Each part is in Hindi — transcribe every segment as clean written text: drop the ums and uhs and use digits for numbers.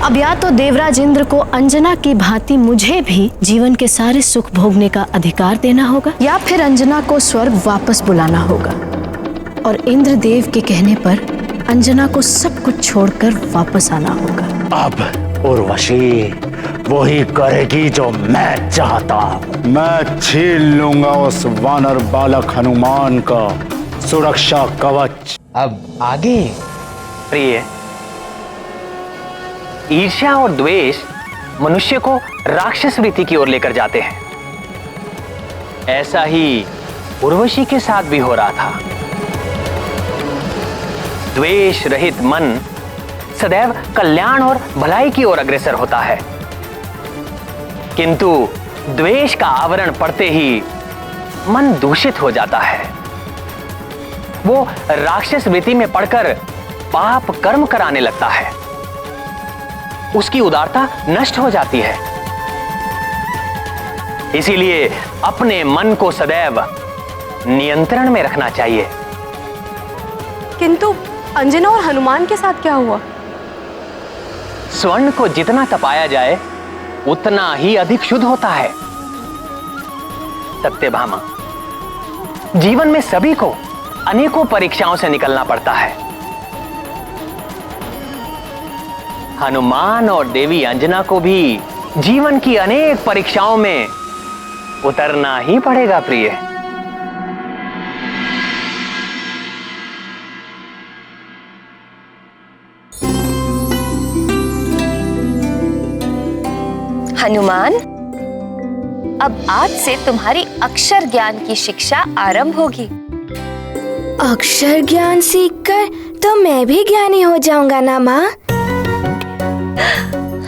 अब या तो देवराज इंद्र को अंजना की भांति मुझे भी जीवन के सारे सुख भोगने का अधिकार देना होगा, या फिर अंजना को स्वर्ग वापस बुलाना होगा और इंद्रदेव के कहने पर अंजना को सब कुछ छोड़कर वापस आना होगा। अब उर्वशी वही करेगी जो मैं चाहता हूँ। मैं छीन लूंगा उस वानर बालक हनुमान का सुरक्षा कवच। अब आगे प्रिय, ईर्ष्या और द्वेष मनुष्य को राक्षस वृत्ति की ओर लेकर जाते हैं। ऐसा ही उर्वशी के साथ भी हो रहा था। द्वेष रहित मन सदैव कल्याण और भलाई की ओर अग्रसर होता है, किंतु द्वेष का आवरण पड़ते ही मन दूषित हो जाता है। वो राक्षस वृत्ति में पड़कर पाप कर्म कराने लगता है, उसकी उदारता नष्ट हो जाती है। इसीलिए अपने मन को सदैव नियंत्रण में रखना चाहिए। किंतु अंजना और हनुमान के साथ क्या हुआ? स्वर्ण को जितना तपाया जाए उतना ही अधिक शुद्ध होता है। सत्यभामा, जीवन में सभी को अनेकों परीक्षाओं से निकलना पड़ता है। हनुमान और देवी अंजना को भी जीवन की अनेक परीक्षाओं में उतरना ही पड़ेगा प्रिय। हनुमान, अब आज से तुम्हारी अक्षर ज्ञान की शिक्षा आरंभ होगी। अक्षर ज्ञान सीखकर तो मैं भी ज्ञानी हो जाऊंगा ना माँ?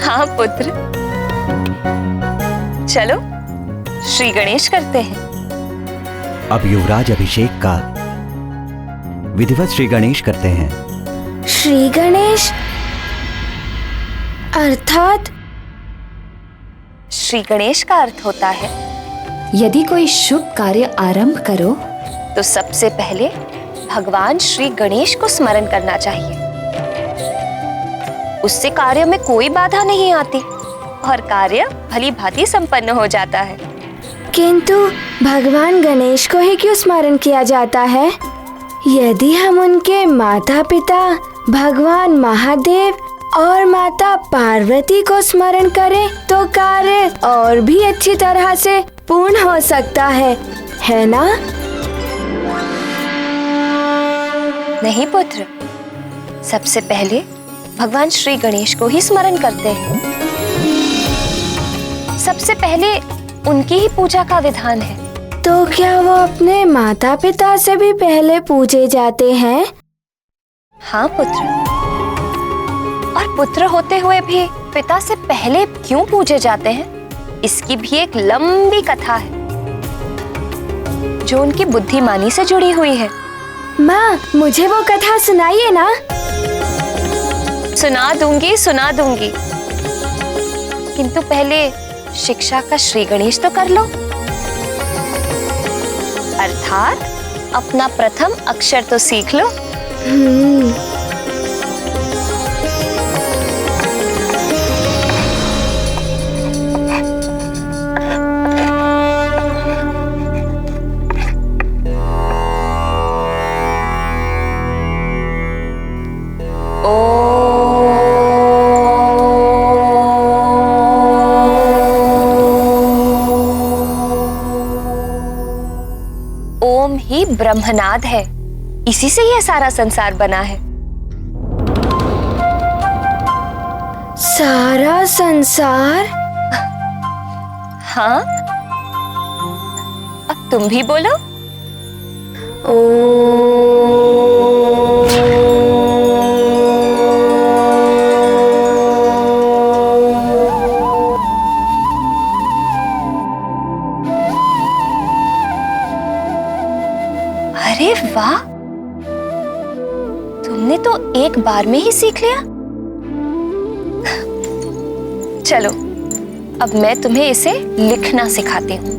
हाँ पुत्र, चलो श्री गणेश करते हैं। अब युवराज अभिषेक का विधिवत श्री गणेश करते हैं। श्री गणेश अर्थात? श्री गणेश का अर्थ होता है यदि कोई शुभ कार्य आरंभ करो तो सबसे पहले भगवान श्री गणेश को स्मरण करना चाहिए। उससे कार्य में कोई बाधा नहीं आती और कार्य भली भांति संपन्न हो जाता है। किंतु भगवान गणेश को ही क्यों स्मरण किया जाता है? यदि हम उनके माता पिता भगवान महादेव और माता पार्वती को स्मरण करें तो कार्य और भी अच्छी तरह से पूर्ण हो सकता है ना? नहीं पुत्र, सबसे पहले भगवान श्री गणेश को ही स्मरण करते हैं। सबसे पहले उनकी ही पूजा का विधान है। तो क्या वो अपने माता पिता से भी पहले पूजे जाते हैं? हाँ पुत्र, और पुत्र होते हुए भी पिता से पहले क्यों पूजे जाते हैं, इसकी भी एक लंबी कथा है जो उनकी बुद्धिमानी से जुड़ी हुई है। माँ, मुझे वो कथा सुनाइए ना। सुना दूंगी, किंतु पहले शिक्षा का श्री गणेश तो कर लो। अर्थात अपना प्रथम अक्षर तो सीख लो। ओम ही ब्रह्मनाद है, इसी से यह सारा संसार बना है। सारा संसार? हाँ, अब तुम भी बोलो। अरे वाह, तुमने तो एक बार में ही सीख लिया। चलो, अब मैं तुम्हें इसे लिखना सिखाती हूँ।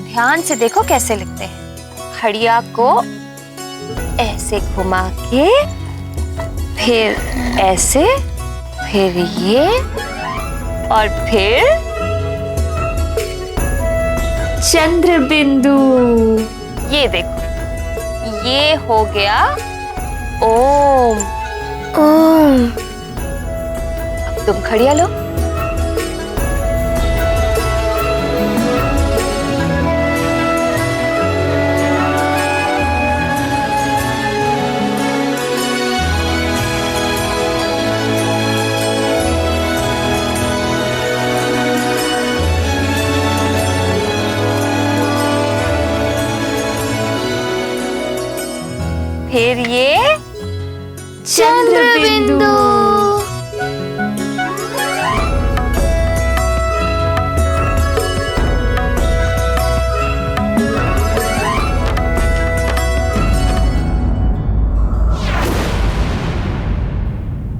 ध्यान से देखो कैसे लिखते हैं। खड़िया को ऐसे घुमा के, फिर ऐसे, फिर ये, और फिर चंद्र बिंदु। ये देखो, ये हो गया ओम। ओम। अब तुम खड़िया लो। फिर ये चंद्र बिंदु।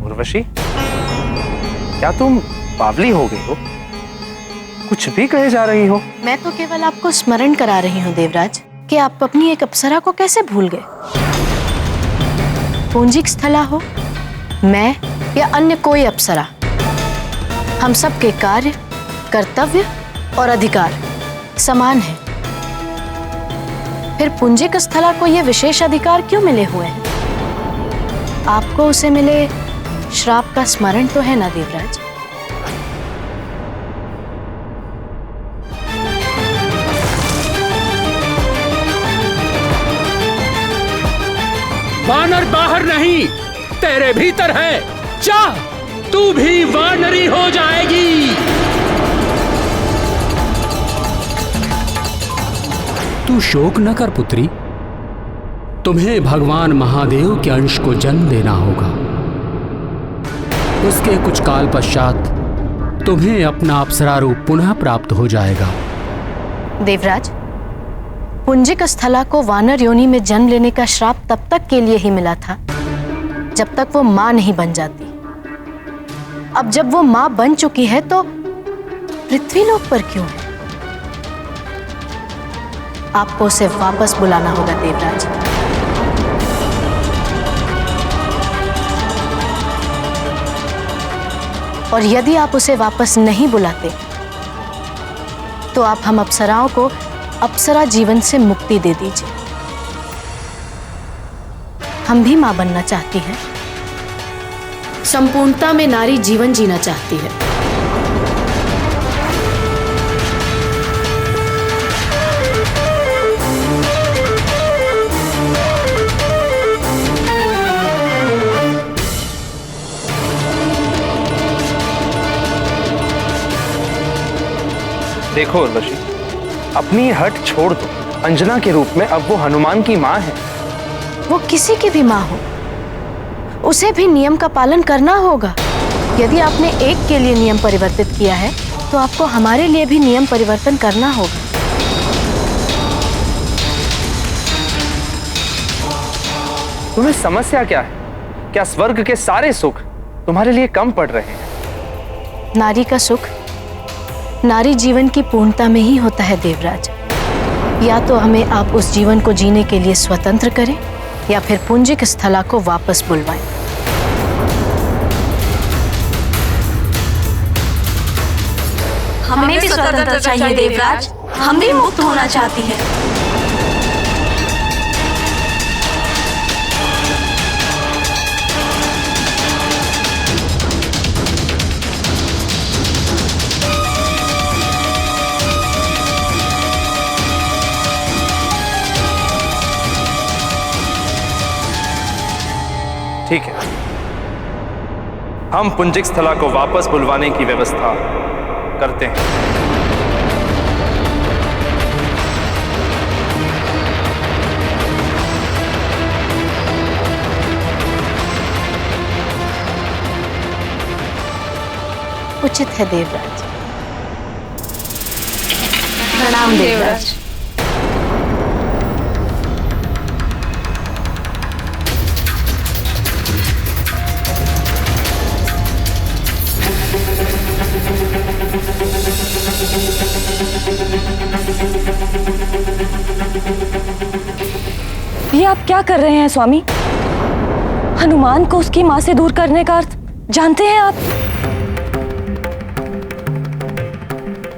उर्वशी, क्या तुम बावली हो गई हो? कुछ भी कहे जा रही हो। मैं तो केवल आपको स्मरण करा रही हूँ देवराज कि आप अपनी एक अप्सरा को कैसे भूल गए। पुंजिक स्थला हो, मैं या अन्य कोई अप्सरा, हम सब के कार्य, कर्तव्य और अधिकार समान हैं। फिर पुंजिक स्थला को ये विशेष अधिकार क्यों मिले हुए हैं? आपको उसे मिले श्राप का स्मरण तो है ना देवराज? वानर बाहर नहीं, तेरे भीतर है। चाह तू भी वानरी हो जाएगी। तू शोक न कर पुत्री, तुम्हें भगवान महादेव के अंश को जन्म देना होगा। उसके कुछ काल पश्चात तुम्हें अपना अप्सरा रूप पुनः प्राप्त हो जाएगा। देवराज, पुंजिक स्थला को वानर योनि में जन्म लेने का श्राप तब तक के लिए ही मिला था जब तक वो मां नहीं बन जाती। अब जब वो मां बन चुकी है तो पृथ्वीलोक पर क्यों है? आपको उसे वापस बुलाना होगा देवराज। और यदि आप उसे वापस नहीं बुलाते तो आप हम अप्सराओं को अप्सरा जीवन से मुक्ति दे दीजिए। हम भी मां बनना चाहती हैं, संपूर्णता में नारी जीवन जीना चाहती है। देखो उर्वशी, अपनी हट छोड़ दो। अंजना के रूप में अब वो हनुमान की मां है। वो किसी की भी मां हो, उसे भी नियम का पालन करना होगा। यदि आपने एक के लिए नियम परिवर्तित किया है तो आपको हमारे लिए भी नियम परिवर्तन करना होगा। तुम्हें समस्या क्या है? क्या स्वर्ग के सारे सुख तुम्हारे लिए कम पड़ रहे हैं? नारी का सुख नारी जीवन की पूर्णता में ही होता है देवराज। या तो हमें आप उस जीवन को जीने के लिए स्वतंत्र करें या फिर पुंजिक स्थला को वापस बुलवाएं। हमें भी स्वतंत्रता चाहिए देवराज, हम भी मुक्त होना चाहती हैं। ठीक है, हम पुंजिक स्थला को वापस बुलवाने की व्यवस्था करते हैं। उचित है देवराज। प्रणाम देवराज। ये आप क्या कर रहे हैं स्वामी? हनुमान को उसकी माँ से दूर करने का अर्थ जानते हैं आप?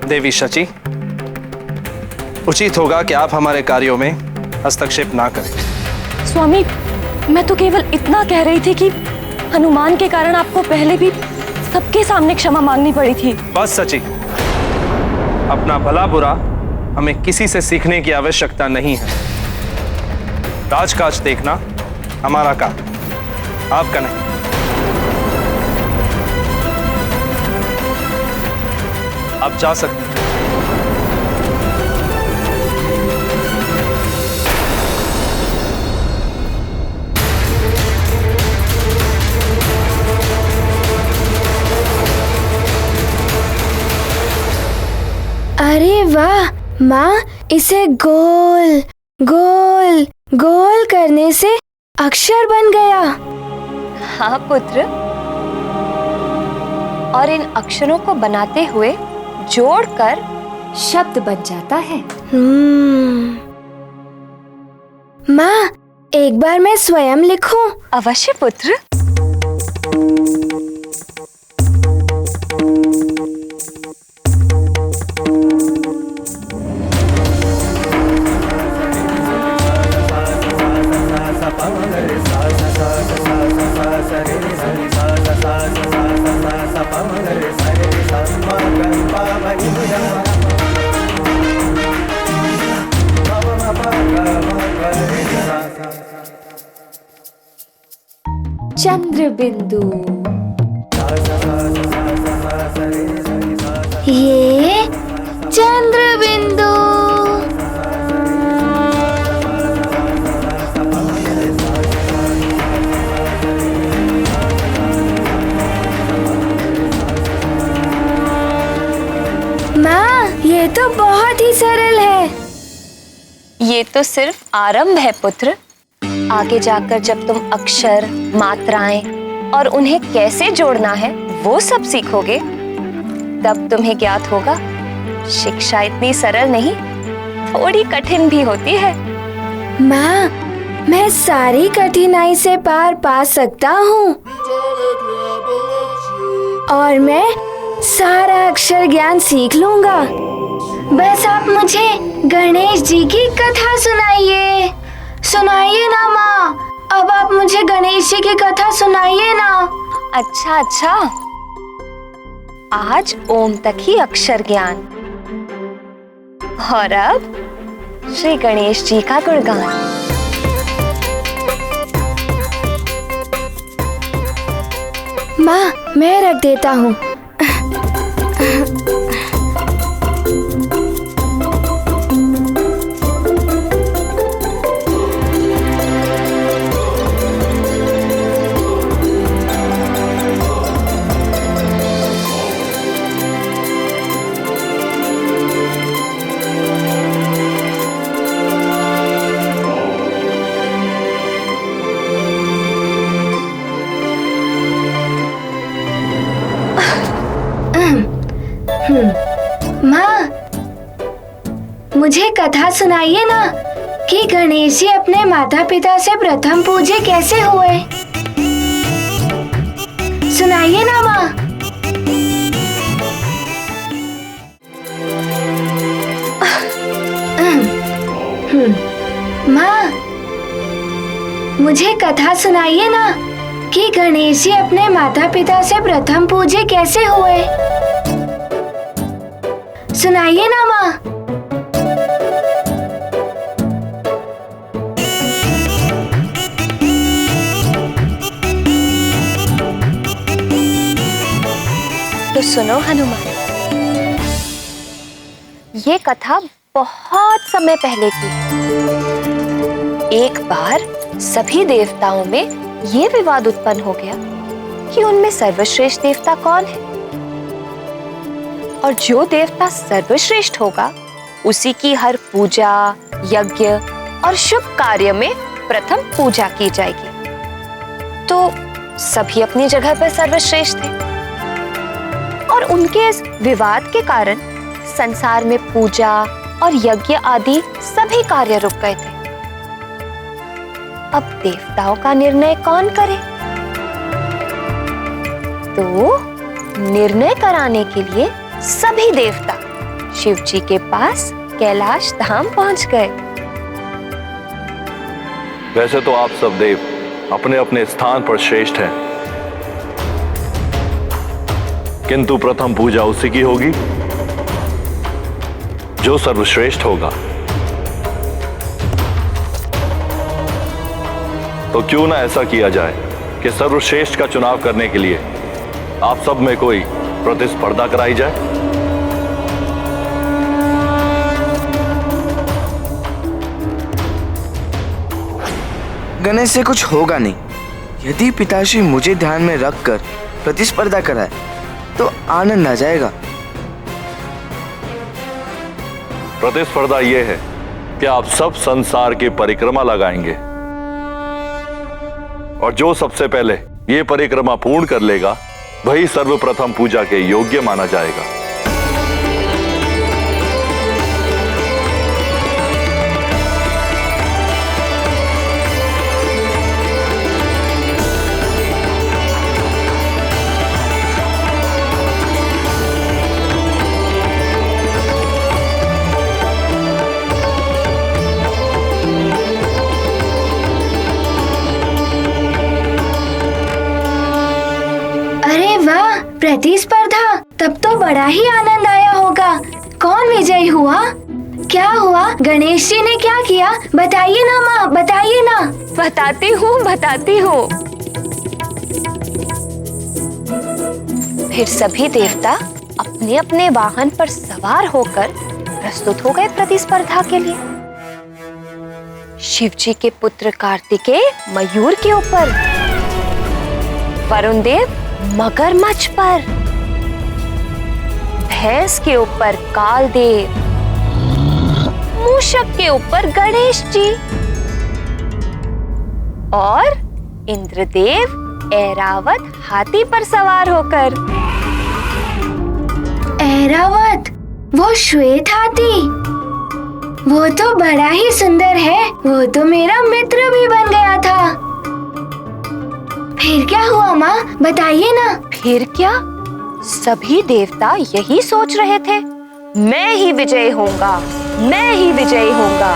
देवी शची, उचित होगा कि आप हमारे कार्यों में हस्तक्षेप ना करें। स्वामी, मैं तो केवल इतना कह रही थी कि हनुमान के कारण आपको पहले भी सबके सामने क्षमा मांगनी पड़ी थी। बस सची, अपना भला बुरा हमें किसी से सीखने की आवश्यकता नहीं है। राजकाज देखना हमारा काम, आपका नहीं। आप जा सकते हैं। अरे वाह माँ, इसे गोल गोल गोल करने से अक्षर बन गया। हाँ पुत्र, और इन अक्षरों को बनाते हुए जोड़कर शब्द बन जाता है। माँ, एक बार मैं स्वयं लिखूं? अवश्य पुत्र। चंद्र बिंदु। ये चंद्र बिंदु। माँ, ये तो बहुत ही सरल है। ये तो सिर्फ आरंभ है पुत्र। आगे जाकर जब तुम अक्षर, मात्राएं और उन्हें कैसे जोड़ना है वो सब सीखोगे, तब तुम्हें ज्ञात होगा शिक्षा इतनी सरल नहीं, थोड़ी कठिन भी होती है। माँ, मैं सारी कठिनाई से पार पा सकता हूँ और मैं सारा अक्षर ज्ञान सीख लूंगा। बस आप मुझे गणेश जी की कथा सुनाइए। सुनाइए ना माँ, अब आप मुझे गणेश जी की कथा सुनाइए ना। अच्छा अच्छा, आज ओम तक ही अक्षर ज्ञान, और अब श्री गणेश जी का गुणगान। माँ, मैं रख देता हूँ। माँ, मुझे कथा सुनाइए ना कि गणेश जी अपने माता पिता से प्रथम पूजे कैसे हुए। सुनाइए ना माँ। माँ, मुझे कथा सुनाइए ना कि गणेश जी अपने माता पिता से प्रथम पूजे कैसे हुए। सुनाइए ना माँ। तो सुनो हनुमान, ये कथा बहुत समय पहले की है। एक बार सभी देवताओं में ये विवाद उत्पन्न हो गया कि उनमें सर्वश्रेष्ठ देवता कौन है, और जो देवता सर्वश्रेष्ठ होगा उसी की हर पूजा, यज्ञ और शुभ कार्य में प्रथम पूजा की जाएगी। तो सभी अपनी जगह पर सर्वश्रेष्ठ थे, और उनके इस विवाद के कारण संसार में पूजा और यज्ञ आदि सभी कार्य रुक गए थे। अब देवताओं का निर्णय कौन करे? तो निर्णय कराने के लिए सभी देवता शिव जी के पास कैलाश धाम पहुंच गए। वैसे तो आप सब देव अपने अपने स्थान पर श्रेष्ठ हैं, किंतु प्रथम पूजा उसी की होगी जो सर्वश्रेष्ठ होगा। तो क्यों ना ऐसा किया जाए कि सर्वश्रेष्ठ का चुनाव करने के लिए आप सब में कोई प्रतिस्पर्धा कराई जाए। गणेश से कुछ होगा नहीं। यदि पिताश्री मुझे ध्यान में रखकर प्रतिस्पर्धा कराए तो आनंद आ जाएगा। प्रतिस्पर्धा यह है कि आप सब संसार की परिक्रमा लगाएंगे और जो सबसे पहले ये परिक्रमा पूर्ण कर लेगा वही सर्वप्रथम पूजा के योग्य माना जाएगा। प्रतिस्पर्धा, तब तो बड़ा ही आनंद आया होगा। कौन विजयी हुआ? क्या हुआ? गणेश जी ने क्या किया? बताइए ना माँ, बताइए ना। बताती हूँ। फिर सभी देवता अपने अपने वाहन पर सवार होकर प्रस्तुत हो गए प्रतिस्पर्धा के लिए। शिव जी के पुत्र कार्तिकेय मयूर के ऊपर, वरुण देव मगरमच्छ पर, भैंस के ऊपर कालदेव, मूषक के ऊपर गणेश जी और इंद्रदेव ऐरावत हाथी पर सवार होकर। ऐरावत, वो श्वेत हाथी, वो तो बड़ा ही सुंदर है। वो तो मेरा मित्र भी बन गया था। फिर क्या हुआ माँ, बताइए ना। फिर क्या? सभी देवता यही सोच रहे थे, मैं ही विजयी होऊंगा, मैं ही विजयी होऊंगा।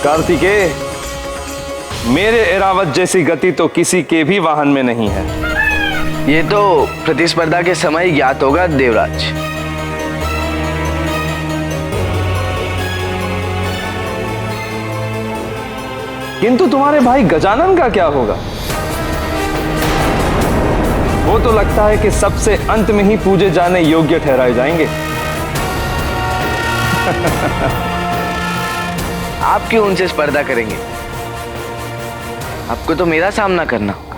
कार्तिकेय, मेरे ऐरावत जैसी गति तो किसी के भी वाहन में नहीं है। ये तो प्रतिस्पर्धा के समय ज्ञात होगा देवराज। किंतु तुम्हारे भाई गजानन का क्या होगा? वो तो लगता है कि सबसे अंत में ही पूजे जाने योग्य ठहराए जाएंगे। आप क्यों उनसे स्पर्धा करेंगे? आपको तो मेरा सामना करना होगा।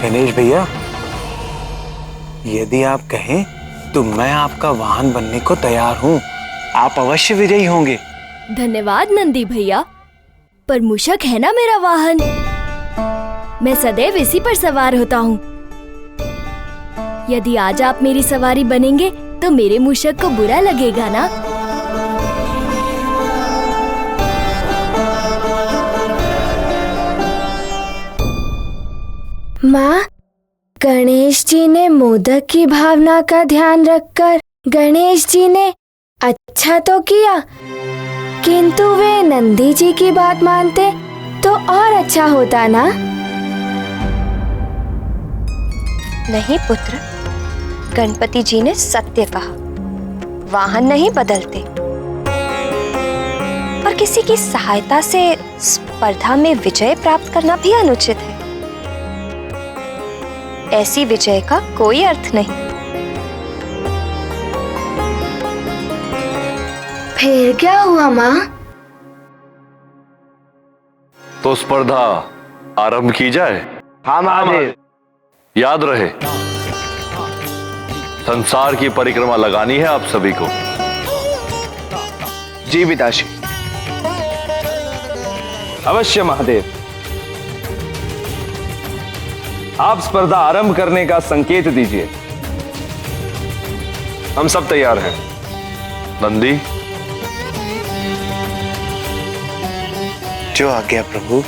गणेश भैया, यदि आप कहें तो मैं आपका वाहन बनने को तैयार हूँ। आप अवश्य विजयी होंगे। धन्यवाद नंदी भैया, पर मूषक है ना मेरा वाहन, मैं सदैव इसी पर सवार होता हूँ। यदि आज आप मेरी सवारी बनेंगे तो मेरे मूषक को बुरा लगेगा ना? माँ, गणेश जी ने मोदक की भावना का ध्यान रखकर गणेश जी ने अच्छा तो किया, किंतु वे नंदी जी की बात मानते तो और अच्छा होता ना? नहीं पुत्र, गणपति जी ने सत्य कहा, वाहन नहीं बदलते और किसी की सहायता से स्पर्धा में विजय प्राप्त करना भी अनुचित है। ऐसी विजय का कोई अर्थ नहीं। फिर क्या हुआ माँ? तो स्पर्धा आरंभ की जाए। हाँ महादेव। याद रहे, संसार की परिक्रमा लगानी है आप सभी को। जी पिताश्री। अवश्य महादेव। आप स्पर्धा आरंभ करने का संकेत दीजिए। हम सब तैयार हैं। नंदी, जो आज्ञा प्रभु।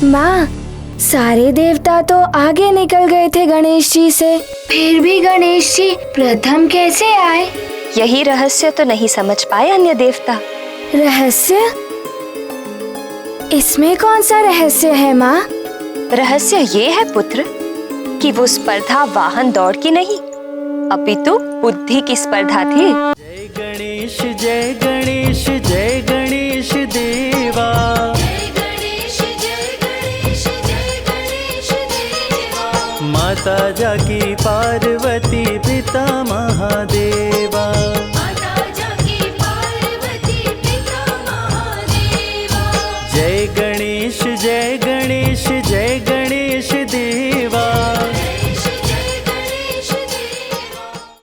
माँ, सारे देवता तो आगे निकल गए थे गणेश जी से, फिर भी गणेश जी प्रथम कैसे आए? यही रहस्य तो नहीं समझ पाए अन्य देवता। रहस्य? इसमें कौन सा रहस्य है माँ? रहस्य ये है पुत्र कि वो स्पर्धा वाहन दौड़ की नहीं, अपितु बुद्धि की स्पर्धा थी। जय गणेश जय गणेश जय गणेश देवा। माता जाकी